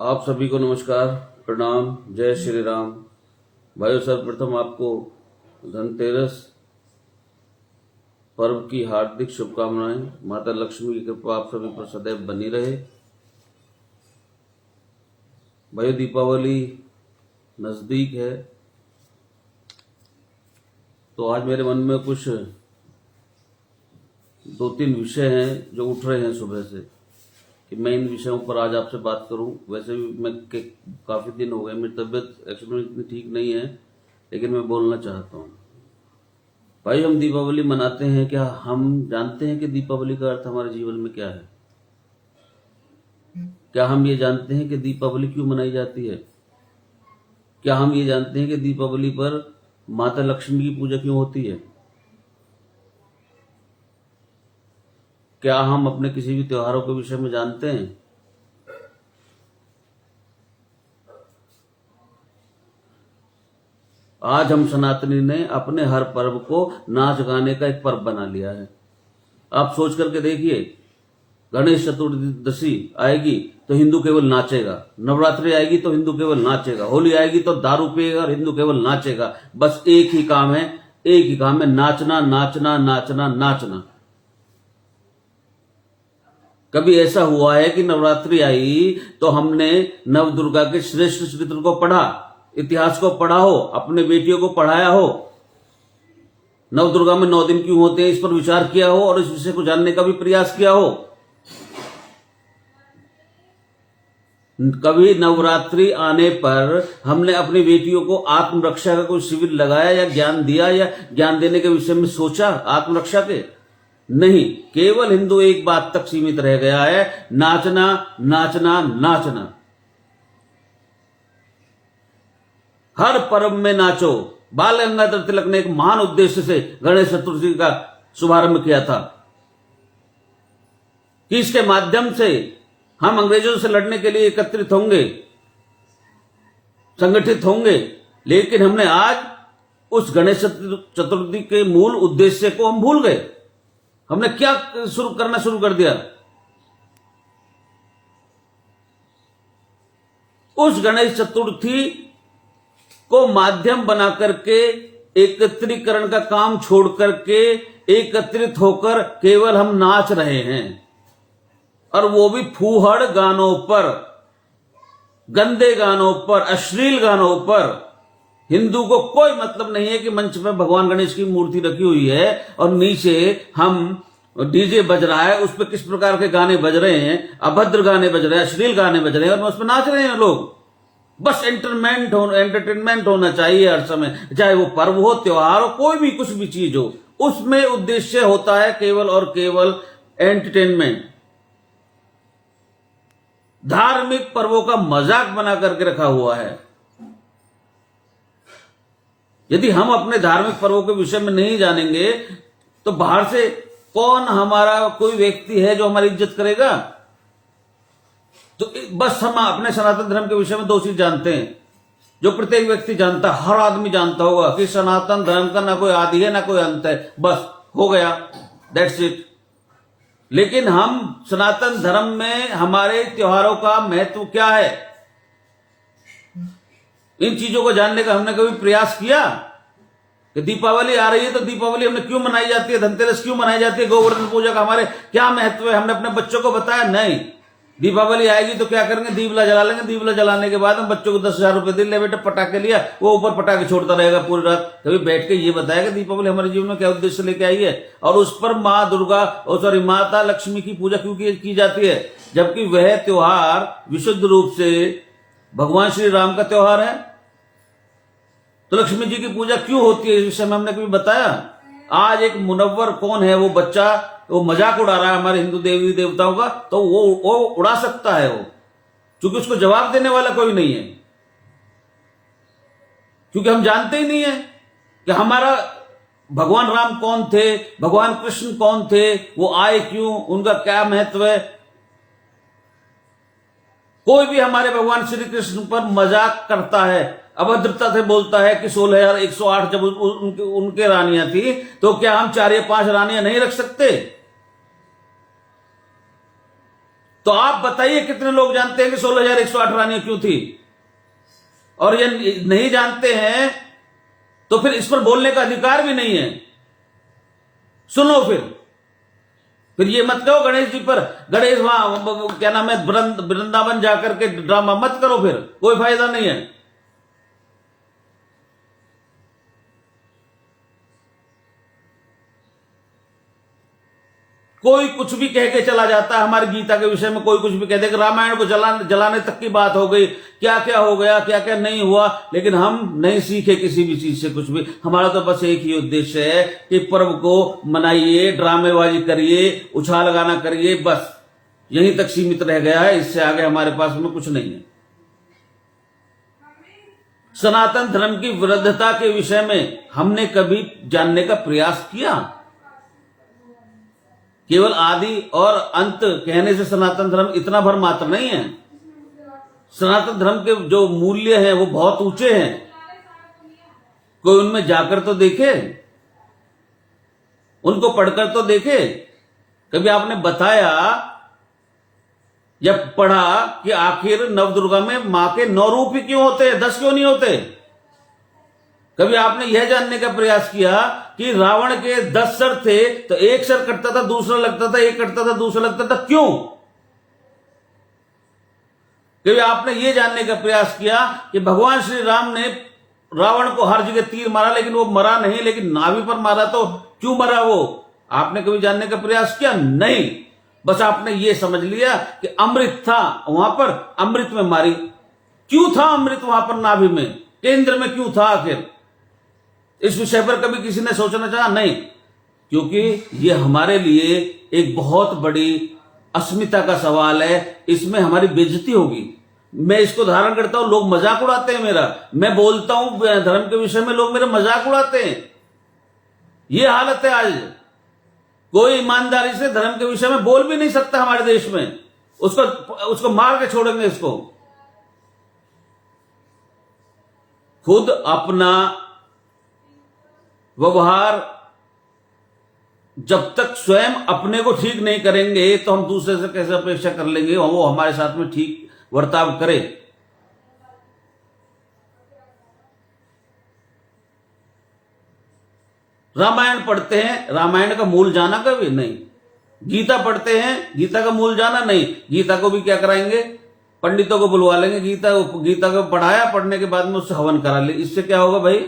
आप सभी को नमस्कार, प्रणाम, जय श्री राम। भाइयों, सर्वप्रथम आपको धनतेरस पर्व की हार्दिक शुभकामनाएं। माता लक्ष्मी की कृपा आप सभी पर सदैव बनी रहे। भाइयों, दीपावली नजदीक है, तो आज मेरे मन में कुछ 2-3 विषय हैं जो उठ रहे हैं सुबह से कि मैं इन विषयों पर आज आपसे बात करूं। वैसे भी मैं काफ़ी दिन हो गए, मेरी तबीयत एक्चुअली इतनी ठीक नहीं है, लेकिन मैं बोलना चाहता हूं। भाई, हम दीपावली मनाते हैं, क्या हम जानते हैं कि दीपावली का अर्थ हमारे जीवन में क्या है? क्या हम ये जानते हैं कि दीपावली क्यों मनाई जाती है? क्या हम ये जानते हैं कि दीपावली पर माता लक्ष्मी की पूजा क्यों होती है? क्या हम अपने किसी भी त्योहारों के विषय में जानते हैं? आज हम सनातनी ने अपने हर पर्व को नाच गाने का एक पर्व बना लिया है। आप सोच करके देखिए, गणेश चतुर्दशी आएगी तो हिंदू केवल नाचेगा, नवरात्रि आएगी तो हिंदू केवल नाचेगा, होली आएगी तो दारू पिएगा और हिंदू केवल नाचेगा। बस एक ही काम है, नाचना नाचना नाचना नाचना। कभी ऐसा हुआ है कि नवरात्रि आई तो हमने नव दुर्गा के श्रेष्ठ चरित्र को पढ़ा, इतिहास को पढ़ा हो, अपने बेटियों को पढ़ाया हो? नव दुर्गा में 9 दिन क्यों होते हैं, इस पर विचार किया हो और इस विषय को जानने का भी प्रयास किया हो? कभी नवरात्रि आने पर हमने अपनी बेटियों को आत्मरक्षा का कोई शिविर लगाया या ज्ञान दिया या ज्ञान देने के विषय में सोचा आत्मरक्षा के? नहीं, केवल हिंदू एक बात तक सीमित रह गया है, नाचना नाचना नाचना। हर पर्व में नाचो। बाल गंगाधर तिलक ने एक महान उद्देश्य से गणेश चतुर्थी का शुभारंभ किया था कि इसके माध्यम से हम अंग्रेजों से लड़ने के लिए एकत्रित होंगे, संगठित होंगे। लेकिन हमने आज उस गणेश चतुर्थी के मूल उद्देश्य को हम भूल गए। हमने क्या करना शुरू कर दिया? उस गणेश चतुर्थी को माध्यम बना करके एकत्रीकरण का काम छोड़ करके एकत्रित होकर केवल हम नाच रहे हैं, और वो भी फूहड़ गानों पर, गंदे गानों पर, अश्लील गानों पर। हिंदू को कोई मतलब नहीं है कि मंच में भगवान गणेश की मूर्ति रखी हुई है और नीचे हम डीजे बज रहा है, उस पर किस प्रकार के गाने बज रहे हैं, अभद्र गाने बज रहे हैं, अश्लील गाने बज रहे हैं, और उस पर नाच रहे हैं लोग। बस एंटरटेनमेंट होना चाहिए हर समय, चाहे वो पर्व हो, त्योहार हो, कोई भी कुछ भी चीज हो, उसमें उद्देश्य होता है केवल और केवल एंटरटेनमेंट। धार्मिक पर्वों का मजाक बना करके रखा हुआ है। यदि हम अपने धार्मिक पर्वों के विषय में नहीं जानेंगे तो बाहर से कौन हमारा कोई व्यक्ति है जो हमारी इज्जत करेगा? तो बस हम अपने सनातन धर्म के विषय में 2 चीज जानते हैं, जो प्रत्येक व्यक्ति जानता है, हर आदमी जानता होगा कि सनातन धर्म का ना कोई आदि है ना कोई अंत है, बस हो गया, दैट्स इट। लेकिन हम सनातन धर्म में हमारे त्योहारों का महत्व क्या है, इन चीजों को जानने का हमने कभी प्रयास किया? कि दीपावली आ रही है तो दीपावली हमने क्यों मनाई जाती है, धनतेरस क्यों मनाई जाती है, गोवर्धन पूजा का हमारे क्या महत्व है, हमने अपने बच्चों को बताया? नहीं। दीपावली आएगी तो क्या करेंगे, दीपला जला लेंगे, दीपला जलाने के बाद हम बच्चों को 10,000 रुपए दे, ले बेटा पटाखे लिया, वो ऊपर पटाखे छोड़ता रहेगा पूरी रात। कभी बैठ के ये बताया कि दीपावली हमारे जीवन में क्या उद्देश्य लेके आई है, और उस पर माँ दुर्गा माता लक्ष्मी की पूजा क्यों की जाती है, जबकि वह त्योहार विशुद्ध रूप से भगवान श्री राम का त्योहार है। तो लक्ष्मी जी की पूजा क्यों होती है, इस विषय में हमने कभी बताया? आज एक मुनव्वर कौन है, वो बच्चा, वो मजाक उड़ा रहा है हमारे हिंदू देवी देवताओं का, तो वो उड़ा सकता है, वो, क्योंकि उसको जवाब देने वाला कोई नहीं है, क्योंकि हम जानते ही नहीं है कि हमारा भगवान राम कौन थे, भगवान कृष्ण कौन थे, वो आए क्यों, उनका क्या महत्व है। कोई भी हमारे भगवान श्री कृष्ण पर मजाक करता है, अभद्रता से बोलता है कि 16,108 जब उनके रानियां थी, तो क्या हम 4 या 5 रानियां नहीं रख सकते? तो आप बताइए कितने लोग जानते हैं कि 16,108 रानियां क्यों थी? और ये नहीं जानते हैं तो फिर इस पर बोलने का अधिकार भी नहीं है। सुनो, फिर ये मत कहो गणेश जी पर, गणेश वहां क्या नाम है वृंदावन जाकर के ड्रामा मत करो, फिर कोई फायदा नहीं है। कोई कुछ भी कह के चला जाता है हमारी गीता के विषय में, कोई कुछ भी कह दे, रामायण को जलाने तक की बात हो गई, क्या क्या हो गया, क्या क्या नहीं हुआ, लेकिन हम नहीं सीखे किसी भी चीज से कुछ भी। हमारा तो बस एक ही उद्देश्य है कि पर्व को मनाइए, ड्रामेबाजी करिए, उछाल गाना करिए, बस यहीं तक सीमित रह गया है। इससे आगे हमारे पास में कुछ नहीं है। सनातन धर्म की विरुद्धता के विषय में हमने कभी जानने का प्रयास किया? केवल आदि और अंत कहने से सनातन धर्म इतना भर मात्र नहीं है। सनातन धर्म के जो मूल्य हैं वो बहुत ऊंचे हैं। कोई उनमें जाकर तो देखे, उनको पढ़कर तो देखे। कभी आपने बताया या पढ़ा कि आखिर नवदुर्गा में मां के 9 रूप ही क्यों होते हैं, 10 क्यों नहीं होते? कभी आपने यह जानने का प्रयास किया कि रावण के 10 सर थे, तो एक सर कटता था, दूसरा लगता था, एक कटता था, दूसरा लगता था, क्यों? कभी आपने यह जानने का प्रयास किया कि भगवान श्री राम ने रावण को हर जगह तीर मारा लेकिन वो मरा नहीं, लेकिन नाभि पर मारा, तो क्यों मरा वो? आपने कभी जानने का प्रयास किया? नहीं। बस आपने ये समझ लिया कि अमृत था वहां पर, अमृत में मारी। क्यों था अमृत वहां पर नाभि में, केंद्र में क्यों था आखिर? इस विषय पर कभी किसी ने सोचना चाहा? नहीं, क्योंकि ये हमारे लिए एक बहुत बड़ी अस्मिता का सवाल है। इसमें हमारी बेइज्जती होगी। मैं इसको धारण करता हूं, लोग मजाक उड़ाते हैं मेरा। मैं बोलता हूं धर्म के विषय में, लोग मेरा मजाक उड़ाते हैं। ये हालत है आज। कोई ईमानदारी से धर्म के विषय में बोल भी नहीं सकता हमारे देश में। उसको मार के छोड़ेंगे इसको। खुद अपना व्यवहार जब तक स्वयं अपने को ठीक नहीं करेंगे तो हम दूसरे से कैसे अपेक्षा कर लेंगे वो हमारे साथ में ठीक वर्ताव करे। रामायण पढ़ते हैं, रामायण का मूल जाना कभी नहीं। गीता पढ़ते हैं, गीता का मूल जाना नहीं। गीता को भी क्या कराएंगे, पंडितों को बुलवा लेंगे, गीता को पढ़ाया, पढ़ने के बाद में उससे हवन करा ले। इससे क्या होगा भाई?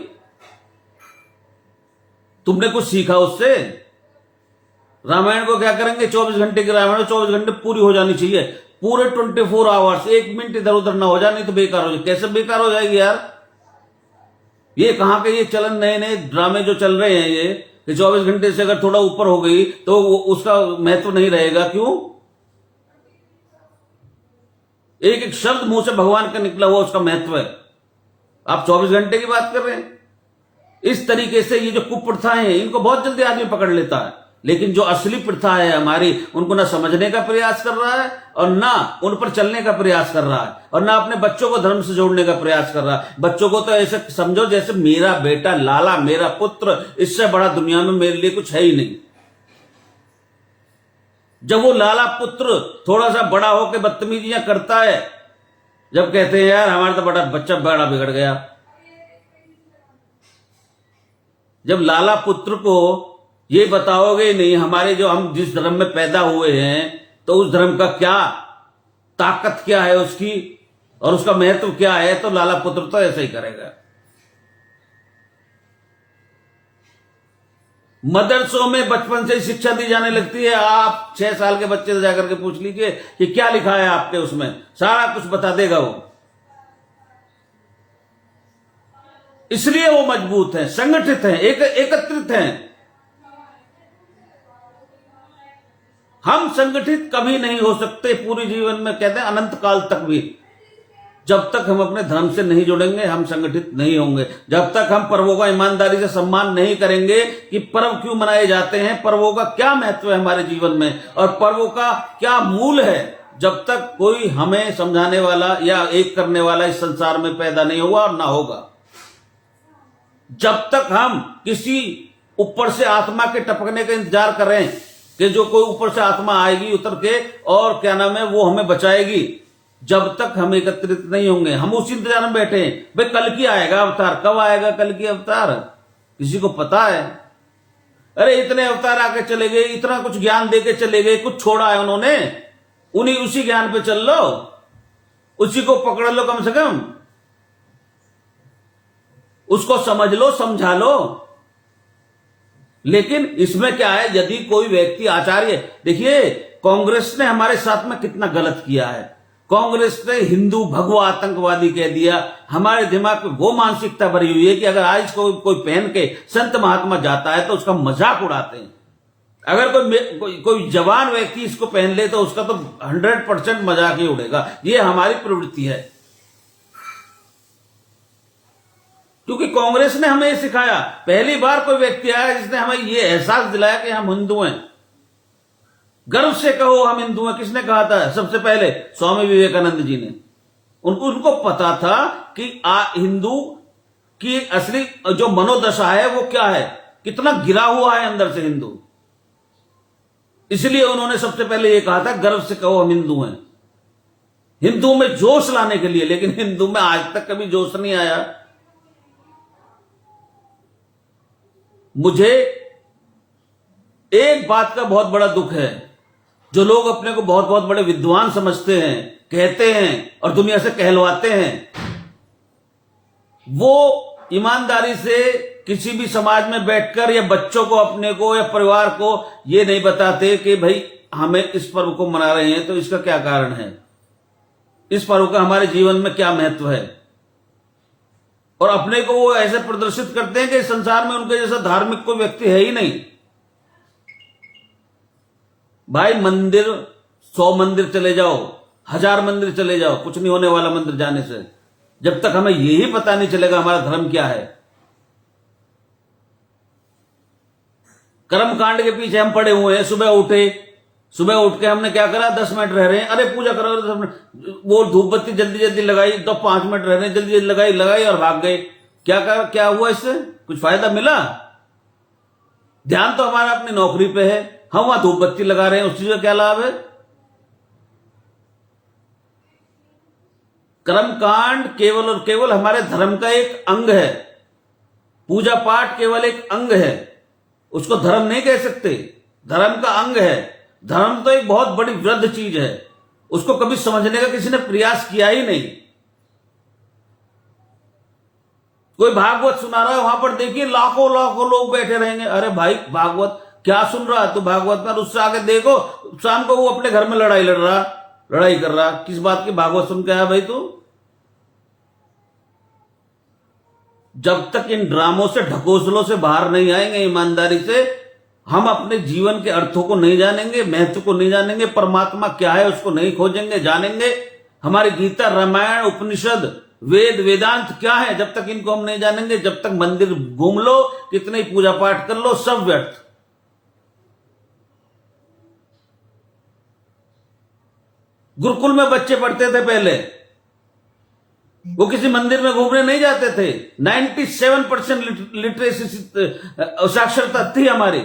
तुमने कुछ सीखा उससे? रामायण को क्या करेंगे, 24 घंटे की रामायण 24 घंटे पूरी हो जानी चाहिए, पूरे 24 आवर्स, 1 मिनट इधर उधर ना हो जाए, नहीं तो बेकार हो जाए। कैसे बेकार हो जाएगी यार? ये कहां के ये चलन, नए नए ड्रामे जो चल रहे हैं ये, कि 24 घंटे से अगर थोड़ा ऊपर हो गई तो उसका महत्व नहीं रहेगा। क्यों? एक एक शब्द मुंह से भगवान का निकला हुआ उसका महत्व है। आप 24 घंटे की बात कर रहे हैं। इस तरीके से ये जो कुप्रथाएं हैं इनको बहुत जल्दी आदमी पकड़ लेता है, लेकिन जो असली प्रथा है हमारी, उनको ना समझने का प्रयास कर रहा है और ना उन पर चलने का प्रयास कर रहा है, और ना अपने बच्चों को धर्म से जोड़ने का प्रयास कर रहा है। बच्चों को तो ऐसे समझो जैसे मेरा बेटा, लाला, मेरा पुत्र, इससे बड़ा दुनिया में मेरे लिए कुछ है ही नहीं। जब वो लाला पुत्र थोड़ा सा बड़ा होकर बदतमीजियां करता है, जब कहते हैं यार हमारा तो बड़ा बच्चा बड़ा बिगड़ गया, जब लाला पुत्र को ये बताओगे नहीं हमारे जो हम जिस धर्म में पैदा हुए हैं तो उस धर्म का क्या ताकत क्या है उसकी और उसका महत्व क्या है, तो लाला पुत्र तो ऐसा ही करेगा। मदरसों में बचपन से शिक्षा दी जाने लगती है। आप 6 साल के बच्चे से जाकर के पूछ लीजिए कि क्या लिखा है आपके, उसमें सारा कुछ बता देगा वो। इसलिए वो मजबूत हैं, संगठित हैं, एकत्रित हैं। हम संगठित कभी नहीं हो सकते पूरे जीवन में, कहते हैं अनंत काल तक भी। जब तक हम अपने धर्म से नहीं जुड़ेंगे हम संगठित नहीं होंगे। जब तक हम पर्वों का ईमानदारी से सम्मान नहीं करेंगे कि पर्व क्यों मनाए जाते हैं, पर्वों का क्या महत्व है हमारे जीवन में और पर्वों का क्या मूल है, जब तक कोई हमें समझाने वाला या एक करने वाला इस संसार में पैदा नहीं हुआ और ना होगा। जब तक हम किसी ऊपर से आत्मा के टपकने का इंतजार करें कि जो कोई ऊपर से आत्मा आएगी उतर के और क्या नाम है वो हमें बचाएगी। जब तक हम एकत्रित नहीं होंगे, हम उस इंतजार में बैठे हैं भाई कल की आएगा अवतार। कब आएगा कल की अवतार, किसी को पता है? अरे इतने अवतार आके चले गए, इतना कुछ ज्ञान देके चले गए, कुछ छोड़ा है उन्होंने? उसी ज्ञान पे चल लो, उसी को पकड़ लो, कम से कम उसको समझ लो, समझा लो। लेकिन इसमें क्या है, यदि कोई व्यक्ति आचार्य, देखिए कांग्रेस ने हमारे साथ में कितना गलत किया है। कांग्रेस ने हिंदू भगवा आतंकवादी कह दिया। हमारे दिमाग में वो मानसिकता भरी हुई है कि अगर आज कोई पहन के संत महात्मा जाता है तो उसका मजाक उड़ाते हैं। अगर कोई जवान व्यक्ति इसको पहन ले तो उसका तो 100% मजाक ही उड़ेगा। ये हमारी प्रवृत्ति है, क्योंकि कांग्रेस ने हमें सिखाया। पहली बार कोई व्यक्ति आया जिसने हमें ये एहसास दिलाया कि हम हिंदू हैं। गर्व से कहो हम हिंदू हैं। किसने कहा था? सबसे पहले स्वामी विवेकानंद जी ने। उनको पता था कि हिंदू की असली जो मनोदशा है वो क्या है, कितना गिरा हुआ है अंदर से हिंदू। इसलिए उन्होंने सबसे पहले ये कहा था गर्व से कहो हम हिंदू हैं, हिंदू में जोश लाने के लिए। लेकिन हिंदू में आज तक कभी जोश नहीं आया। मुझे एक बात का बहुत बड़ा दुख है, जो लोग अपने को बहुत बहुत बड़े विद्वान समझते हैं, कहते हैं और दुनिया से कहलवाते हैं, वो ईमानदारी से किसी भी समाज में बैठकर या बच्चों को, अपने को या परिवार को ये नहीं बताते कि भाई हमें इस पर्व को मना रहे हैं तो इसका क्या कारण है, इस पर्व का हमारे जीवन में क्या महत्व है। और अपने को वो ऐसे प्रदर्शित करते हैं कि संसार में उनके जैसा धार्मिक कोई व्यक्ति है ही नहीं। भाई मंदिर, 100 मंदिर चले जाओ, 1000 मंदिर चले जाओ, कुछ नहीं होने वाला मंदिर जाने से, जब तक हमें यही पता नहीं चलेगा हमारा धर्म क्या है। कर्म कांड के पीछे हम पड़े हुए हैं। सुबह उठ के हमने क्या करा, 10 मिनट रह रहे हैं, अरे पूजा करो, 10 मिनट, वो धूप बत्ती जल्दी जल्दी लगाई, तो 5 मिनट रह रहे हैं, जल्दी जल्दी लगाई और भाग गए। क्या हुआ इससे? कुछ फायदा मिला? ध्यान तो हमारा अपनी नौकरी पे है, हम वहां धूप बत्ती लगा रहे हैं, उस चीज का क्या लाभ है? कर्म कांड केवल और केवल हमारे धर्म का एक अंग है। पूजा पाठ केवल एक अंग है, उसको धर्म नहीं कह सकते। धर्म का अंग है। धर्म तो एक बहुत बड़ी वृद्ध चीज है, उसको कभी समझने का किसी ने प्रयास किया ही नहीं। कोई भागवत सुना रहा है, वहां पर देखिए लाखों लाखों लोग बैठे रहेंगे। अरे भाई भागवत क्या सुन रहा है तू? भागवत में उससे आगे देखो, शाम को वो अपने घर में लड़ाई कर रहा। किस बात की भागवत सुन के आया भाई तू? जब तक इन ड्रामों से, ढकोसलों से बाहर नहीं आएंगे ईमानदारी से, हम अपने जीवन के अर्थों को नहीं जानेंगे, महत्व को नहीं जानेंगे, परमात्मा क्या है उसको नहीं खोजेंगे, जानेंगे। हमारी गीता, रामायण, उपनिषद, वेद, वेदांत क्या है, जब तक इनको हम नहीं जानेंगे, जब तक मंदिर घूम लो, कितने ही पूजा पाठ कर लो, सब व्यर्थ। गुरुकुल में बच्चे पढ़ते थे पहले, वो किसी मंदिर में घूमने नहीं जाते थे। 97% लिटरेसी साक्षरता थी हमारी।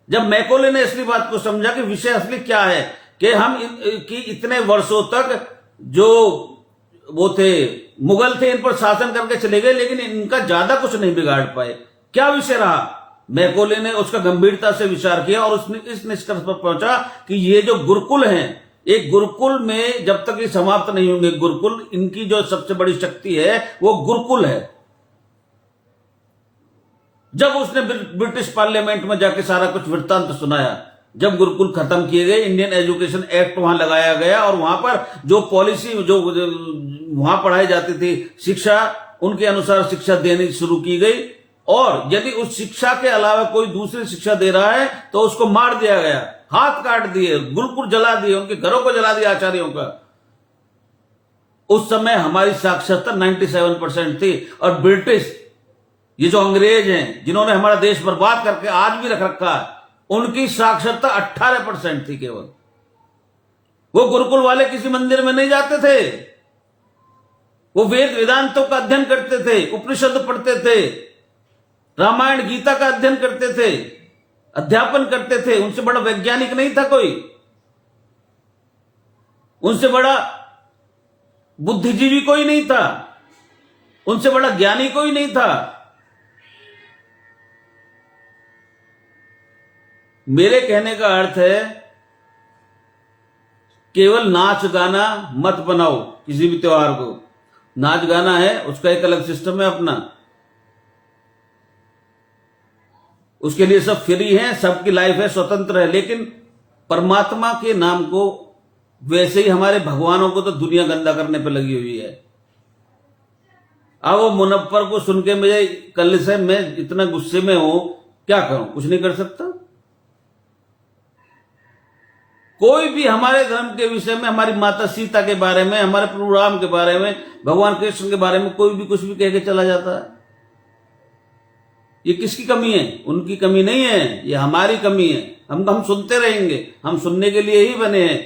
जब मैकोले ने असली बात को समझा कि विषय असली क्या है, कि हम कि इतने वर्षों तक जो वो थे मुगल थे, इन पर शासन करके चले गए, लेकिन इनका ज्यादा कुछ नहीं बिगाड़ पाए। क्या विषय रहा? मैकोले ने उसका गंभीरता से विचार किया और उसने इस निष्कर्ष पर पहुंचा कि ये जो गुरुकुल हैं, एक गुरुकुल में जब तक ये समाप्त नहीं होंगे, गुरुकुल, इनकी जो सबसे बड़ी शक्ति है वो गुरुकुल है। जब उसने ब्रिटिश पार्लियामेंट में जाके सारा कुछ वृत्तांत सुनाया, जब गुरुकुल खत्म किए गए, इंडियन एजुकेशन एक्ट वहां लगाया गया और वहां पर जो पॉलिसी, जो वहां पढ़ाई जाती थी शिक्षा, उनके अनुसार शिक्षा देनी शुरू की गई। और यदि उस शिक्षा के अलावा कोई दूसरी शिक्षा दे रहा है तो उसको मार दिया गया, हाथ काट दिए, गुरुकुल जला दिए, उनके घरों को जला दिया आचार्यों का। उस समय हमारी साक्षरता 97% थी। और ब्रिटिश, ये जो अंग्रेज हैं जिन्होंने हमारा देश बर्बाद करके आज भी रख रखा है, उनकी साक्षरता 18% थी केवल। वो गुरुकुल वाले किसी मंदिर में नहीं जाते थे, वो वेद वेदांतों का अध्ययन करते थे, उपनिषद पढ़ते थे, रामायण गीता का अध्ययन करते थे। अध्यापन करते थे, उनसे बड़ा वैज्ञानिक नहीं था कोई, उनसे बड़ा बुद्धिजीवी कोई नहीं था, उनसे बड़ा ज्ञानी कोई नहीं था। मेरे कहने का अर्थ है केवल नाच गाना मत बनाओ किसी भी त्योहार को। नाच गाना है, उसका एक अलग सिस्टम है अपना, उसके लिए सब फ्री है, सबकी लाइफ है, स्वतंत्र है। लेकिन परमात्मा के नाम को, वैसे ही हमारे भगवानों को तो दुनिया गंदा करने पे लगी हुई है। अब वो मुनव्वर को सुन के मुझे कल से मैं इतना गुस्से में हूं, क्या करूं, कुछ नहीं कर सकता। कोई भी हमारे धर्म के विषय में, हमारी माता सीता के बारे में, हमारे प्रभु राम के बारे में, भगवान कृष्ण के बारे में कोई भी कुछ भी कह के चला जाता है। ये किसकी कमी है? उनकी कमी नहीं है, ये हमारी कमी है। हम सुनते रहेंगे, हम सुनने के लिए ही बने हैं,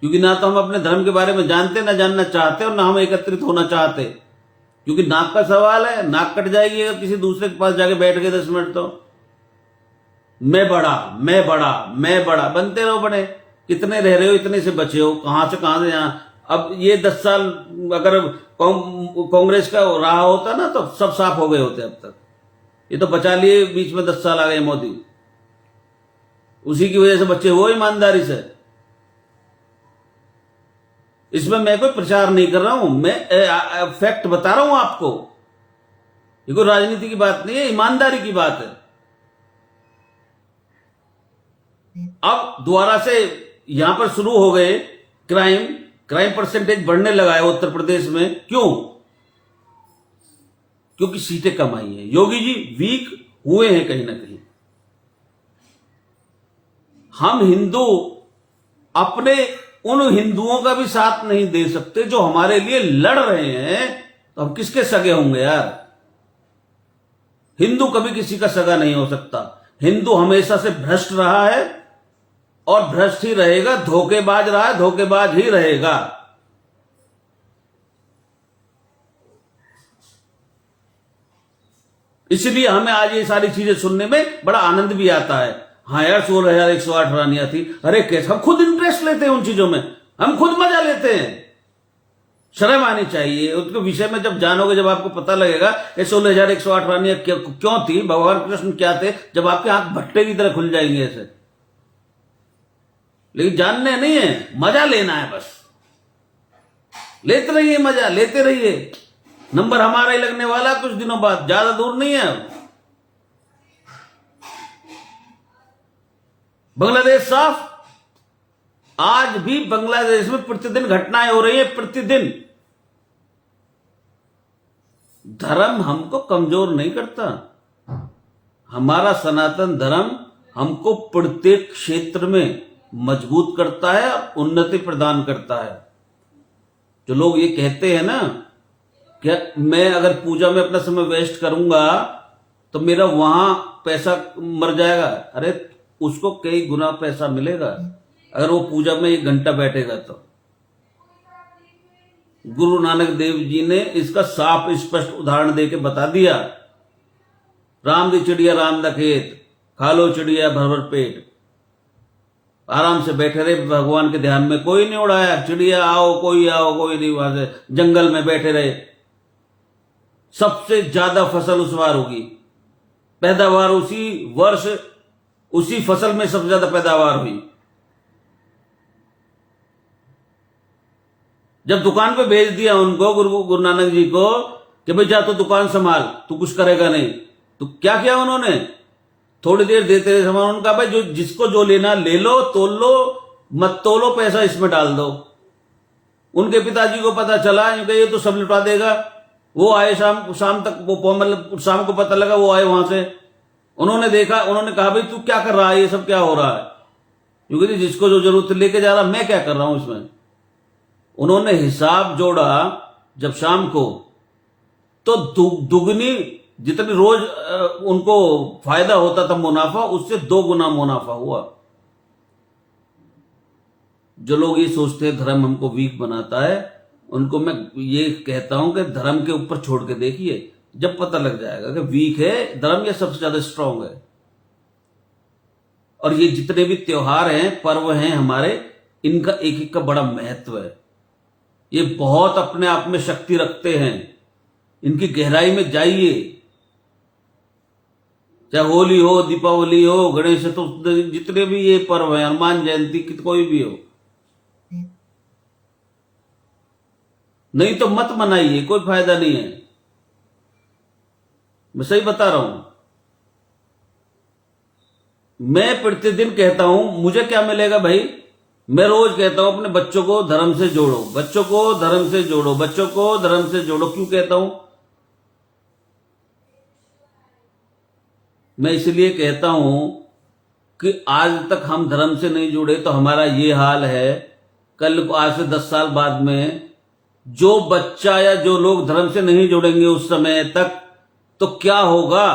क्योंकि ना तो हम अपने धर्म के बारे में जानते, ना जानना चाहते, और ना हम एकत्रित होना चाहते। क्योंकि नाक का सवाल है, नाक कट जाएगी अगर किसी दूसरे के पास जाके बैठ गए 10 मिनट तो। मैं बड़ा, मैं बड़ा, मैं बड़ा, बनते रहो बड़े। कितने रह रहे हो, इतने से बचे हो, कहां से कहां से यहां। अब ये 10 साल अगर कांग्रेस का रहा होता ना तो सब साफ हो गए होते अब तक। ये तो बचा लिए, बीच में 10 साल आ गए मोदी, उसी की वजह से बच्चे हो ईमानदारी से। इसमें मैं कोई प्रचार नहीं कर रहा हूं, मैं फैक्ट बता रहा हूं आपको। ये कोई राजनीति की बात नहीं है, ईमानदारी की बात है। अब दोबारा से यहां पर शुरू हो गए क्राइम परसेंटेज बढ़ने लगा है उत्तर प्रदेश में। क्यों? क्योंकि सीटें कम आई हैं। योगी जी वीक हुए हैं कहीं ना कहीं। हम हिंदू अपने उन हिंदुओं का भी साथ नहीं दे सकते जो हमारे लिए लड़ रहे हैं, तो हम किसके सगे होंगे यार? हिंदू कभी किसी का सगा नहीं हो सकता। हिंदू हमेशा से भ्रष्ट रहा है और भ्रष्ट ही रहेगा, धोखेबाज रहा है, धोखेबाज ही रहेगा। इसलिए हमें आज ये सारी चीजें सुनने में बड़ा आनंद भी आता है। हाँ यार, 16,108 रानियां थी, अरे कैसे, हम खुद इंटरेस्ट लेते हैं उन चीजों में, हम खुद मजा लेते हैं। शर्म आनी चाहिए उसके विषय में। जब जानोगे, जब आपको पता लगेगा कि 16,108 रानियां क्यों थी, भगवान कृष्ण क्या थे, जब आपके आंख भट्टे की तरह खुल जाएंगे ऐसे। लेकिन जानने नहीं है, मजा लेना है बस। लेते रहिए, मजा लेते रहिए। नंबर हमारा ही लगने वाला कुछ दिनों बाद, ज्यादा दूर नहीं है। बांग्लादेश साफ, आज भी बांग्लादेश में प्रतिदिन घटनाएं हो रही है, प्रतिदिन। धर्म हमको कमजोर नहीं करता, हमारा सनातन धर्म हमको प्रत्येक क्षेत्र में मजबूत करता है और उन्नति प्रदान करता है। जो लोग ये कहते हैं ना कि मैं अगर पूजा में अपना समय वेस्ट करूंगा तो मेरा वहां पैसा मर जाएगा, अरे उसको कई गुना पैसा मिलेगा अगर वो पूजा में 1 घंटा बैठेगा तो। गुरु नानक देव जी ने इसका साफ स्पष्ट उदाहरण देके बता दिया। राम दी चिड़िया राम दा खेत, खा लो चिड़िया भर भर पेट। आराम से बैठे रहे भगवान के ध्यान में, कोई नहीं उड़ाया। चिड़िया आओ कोई नहीं, वहां से जंगल में बैठे रहे। सबसे ज्यादा फसल उस बार होगी, पैदावार उसी वर्ष उसी फसल में सबसे ज्यादा पैदावार हुई। जब दुकान पे भेज दिया उनको, गुरु नानक जी को, कि भाई जा तो दुकान संभाल, तू कुछ करेगा नहीं, तो क्या किया उन्होंने? थोड़ी देर देते रहे सामान। उनका भाई जो जिसको जो लेना ले लो, तोल लो, मत तोलो, पैसा इसमें डाल दो। उनके पिताजी को पता चला ये तो सब लुटा देगा। वो आए शाम तक, वो मतलब शाम को पता लगा, वो आए वहां से। उन्होंने देखा, उन्होंने कहा भाई तू क्या कर रहा है, ये सब क्या हो रहा है? क्योंकि जिसको जो जरूरत लेके जा रहा, मैं क्या कर रहा हूं इसमें। उन्होंने हिसाब जोड़ा जब शाम को, तो दुगनी जितनी रोज उनको फायदा होता था मुनाफा, उससे 2 गुना मुनाफा हुआ। जो लोग ये सोचते हैं धर्म हमको वीक बनाता है, उनको मैं ये कहता हूं कि धर्म के ऊपर छोड़ के देखिए, जब पता लग जाएगा कि वीक है धर्म या सबसे ज्यादा स्ट्रांग है। और ये जितने भी त्योहार हैं, पर्व हैं हमारे, इनका एक एक का बड़ा महत्व है। ये बहुत अपने आप में शक्ति रखते हैं। इनकी गहराई में जाइए। चाहे होली हो, दीपावली हो, गणेश चतुर्थी, जितने भी ये पर्व हैं, हनुमान जयंती, कोई भी हो, नहीं तो मत मनाइए, कोई फायदा नहीं है। मैं सही बता रहा हूं। मैं प्रतिदिन कहता हूं, मुझे क्या मिलेगा भाई? मैं रोज कहता हूं अपने बच्चों को धर्म से जोड़ो, बच्चों को धर्म से जोड़ो, बच्चों को धर्म से जोड़ो। क्यों कहता हूं? मैं इसलिए कहता हूं कि आज तक हम धर्म से नहीं जुड़े तो हमारा ये हाल है। कल आज से 10 साल बाद में जो बच्चा या जो लोग धर्म से नहीं जुड़ेंगे उस समय तक, तो क्या होगा?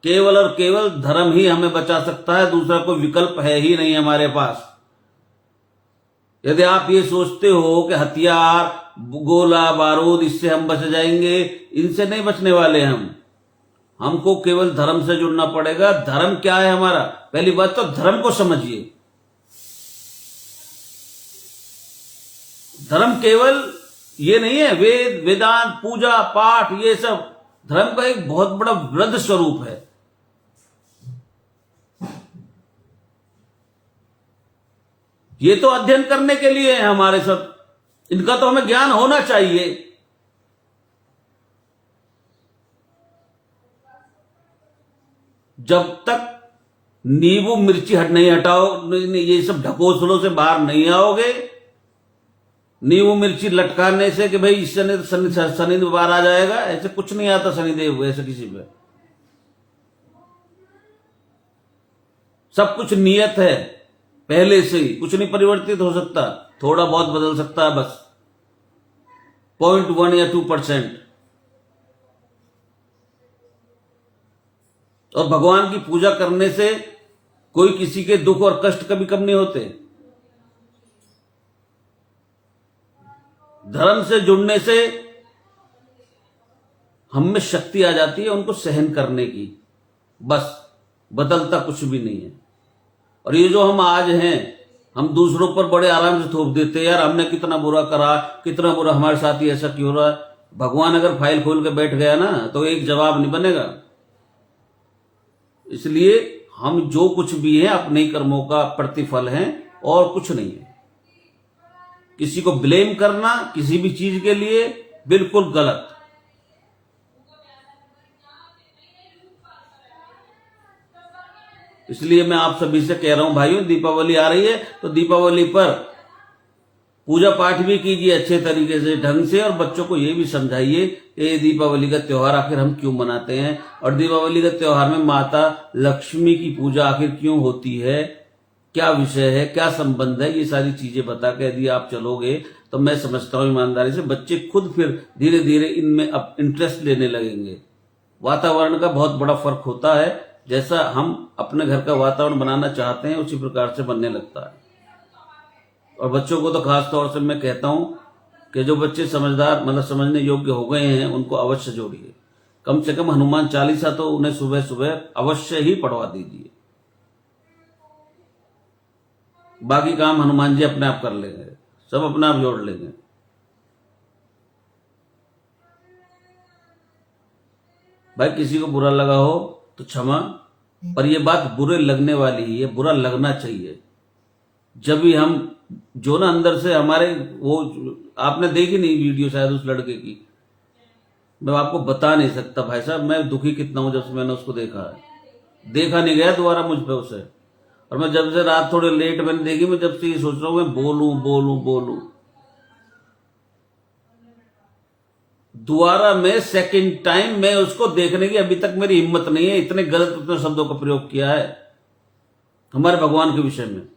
केवल और केवल धर्म ही हमें बचा सकता है, दूसरा कोई विकल्प है ही नहीं हमारे पास। यदि आप ये सोचते हो कि हथियार, गोला बारूद, इससे हम बच जाएंगे, इनसे नहीं बचने वाले हम। हमको केवल धर्म से जुड़ना पड़ेगा। धर्म क्या है हमारा? पहली बात तो धर्म को समझिए। धर्म केवल ये नहीं है वेद, वेदांत, पूजा पाठ, ये सब धर्म का एक बहुत बड़ा वृद्ध स्वरूप है। ये तो अध्ययन करने के लिए है हमारे सब, इनका तो हमें ज्ञान होना चाहिए। जब तक नींबू मिर्ची नहीं हटाओ, ये सब ढकोसलों से बाहर नहीं आओगे, नींबू मिर्ची लटकाने से कि भाई इससे शनिदेव बाहर आ जाएगा, ऐसे कुछ नहीं आता शनिदेव ऐसे किसी पे। सब कुछ नियत है पहले से ही, कुछ नहीं परिवर्तित हो सकता, थोड़ा बहुत बदल सकता है बस 0.1 या 2%। और भगवान की पूजा करने से कोई किसी के दुख और कष्ट कभी कम नहीं होते। धर्म से जुड़ने से हम में शक्ति आ जाती है उनको सहन करने की, बस बदलता कुछ भी नहीं है। और ये जो हम आज हैं, हम दूसरों पर बड़े आराम से थोप देते हैं, यार हमने कितना बुरा करा, कितना बुरा हमारे साथ ही ऐसा क्यों रहा है। भगवान अगर फाइल खोल के बैठ गया ना तो एक जवाब नहीं बनेगा। इसलिए हम जो कुछ भी हैं अपने ही कर्मों का प्रतिफल हैं और कुछ नहीं है। किसी को ब्लेम करना किसी भी चीज के लिए बिल्कुल गलत। इसलिए मैं आप सभी से कह रहा हूं भाइयों, दीपावली आ रही है तो दीपावली पर पूजा पाठ भी कीजिए अच्छे तरीके से, ढंग से, और बच्चों को ये भी समझाइए कि दीपावली का त्योहार आखिर हम क्यों मनाते हैं, और दीपावली का त्योहार में माता लक्ष्मी की पूजा आखिर क्यों होती है, क्या विषय है, क्या संबंध है। ये सारी चीजें बता के यदि आप चलोगे तो मैं समझता हूं ईमानदारी से बच्चे खुद फिर धीरे धीरे इनमें अब इंटरेस्ट लेने लगेंगे। वातावरण का बहुत बड़ा फर्क होता है, जैसा हम अपने घर का वातावरण बनाना चाहते हैं उसी प्रकार से बनने लगता है। और बच्चों को तो खास तौर से मैं कहता हूं कि जो बच्चे समझदार, मतलब समझने योग्य हो गए हैं, उनको अवश्य जोड़िए। कम से कम हनुमान चालीसा तो उन्हें सुबह सुबह अवश्य ही पढ़वा दीजिए। बाकी काम हनुमान जी अपने आप कर लेंगे, सब अपने आप जोड़ लेंगे। भाई किसी को बुरा लगा हो तो क्षमा, पर यह बात बुरे लगने वाली ही है, बुरा लगना चाहिए। जब भी हम जो ना अंदर से हमारे, वो आपने देखी नहीं वीडियो शायद उस लड़के की, मैं आपको बता नहीं सकता भाई साहब मैं दुखी कितना हूं जब से मैंने उसको देखा है। देखा नहीं गया दोबारा मुझ पे उसे। और मैं जब से रात थोड़े लेट मैंने देखी, मैं जब से ये सोच रहा हूं मैं बोलूं दोबारा मैं सेकंड टाइम मैं उसको देखने की अभी तक मेरी हिम्मत नहीं है। इतने गलत उतने शब्दों का प्रयोग किया है हमारे भगवान के विषय में।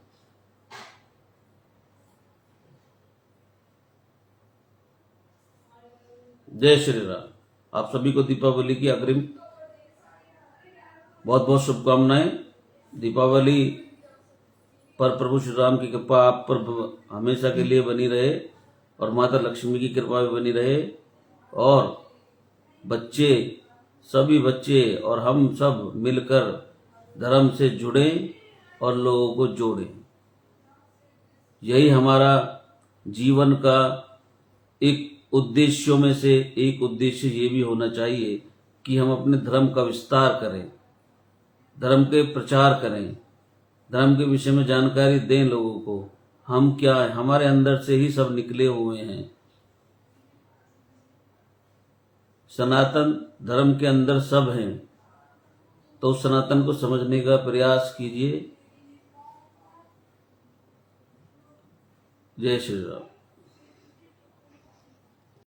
जय श्री राम। आप सभी को दीपावली की अग्रिम बहुत बहुत शुभकामनाएं। दीपावली पर प्रभु श्री राम की कृपा आप पर हमेशा के लिए बनी रहे और माता लक्ष्मी की कृपा भी बनी रहे, और बच्चे, सभी बच्चे और हम सब मिलकर धर्म से जुड़ें और लोगों को जोड़ें। यही हमारा जीवन का एक उद्देश्यों में से एक उद्देश्य ये भी होना चाहिए कि हम अपने धर्म का विस्तार करें, धर्म के प्रचार करें, धर्म के विषय में जानकारी दें लोगों को। हम क्या है, हमारे अंदर से ही सब निकले हुए हैं। सनातन धर्म के अंदर सब हैं, तो सनातन को समझने का प्रयास कीजिए। जय श्री राम।